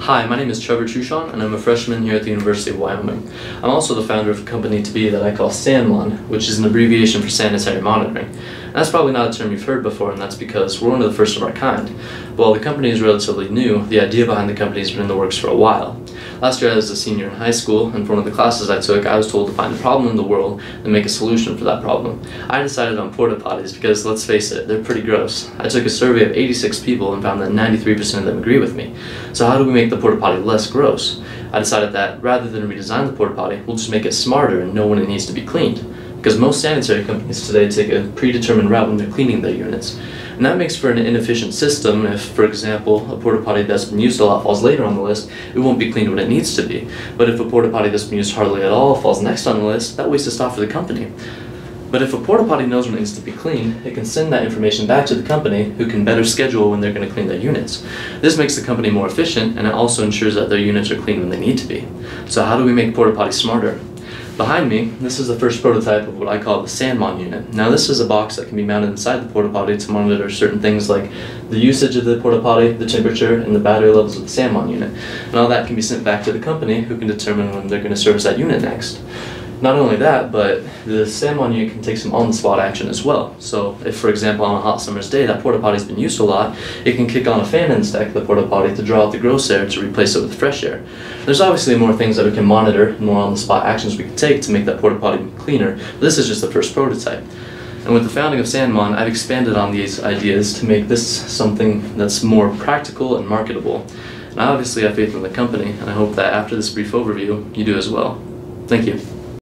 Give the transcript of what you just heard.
Hi, my name is Trevor Truchon, and I'm a freshman here at the University of Wyoming. I'm also the founder of a company to be that I call SanMon, which is an abbreviation for sanitary monitoring. And that's probably not a term you've heard before, and that's because we're one of the first of our kind. While the company is relatively new, the idea behind the company has been in the works for a while. Last year I was a senior in high school, and for one of the classes I took, I was told to find a problem in the world and make a solution for that problem. I decided on porta potties because, let's face it, they're pretty gross. I took a survey of 86 people and found that 93% of them agree with me. So how do we make the porta potty less gross? I decided that rather than redesign the porta potty, we'll just make it smarter and know when it needs to be cleaned. Because most sanitary companies today take a predetermined route when they're cleaning their units. And that makes for an inefficient system if, for example, a porta potty that's been used a lot falls later on the list, it won't be cleaned when it needs to be. But if a porta potty that's been used hardly at all falls next on the list, that wastes a stop for the company. But if a porta potty knows when it needs to be cleaned, it can send that information back to the company, who can better schedule when they're going to clean their units. This makes the company more efficient, and it also ensures that their units are clean when they need to be. So how do we make porta potties smarter? Behind me, this is the first prototype of what I call the SanMon unit. Now this is a box that can be mounted inside the porta potty to monitor certain things like the usage of the porta potty, the temperature, and the battery levels of the SanMon unit. And all that can be sent back to the company, who can determine when they're going to service that unit next. Not only that, but the SanMon unit can take some on-the-spot action as well. So if, for example, on a hot summer's day that porta potty's been used a lot, it can kick on a fan in the stack of the porta potty to draw out the gross air to replace it with fresh air. There's obviously more things that we can monitor, more on-the-spot actions we can take to make that porta potty cleaner, but this is just the first prototype. And with the founding of SanMon, I've expanded on these ideas to make this something that's more practical and marketable. And I obviously have faith in the company, and I hope that after this brief overview, you do as well. Thank you.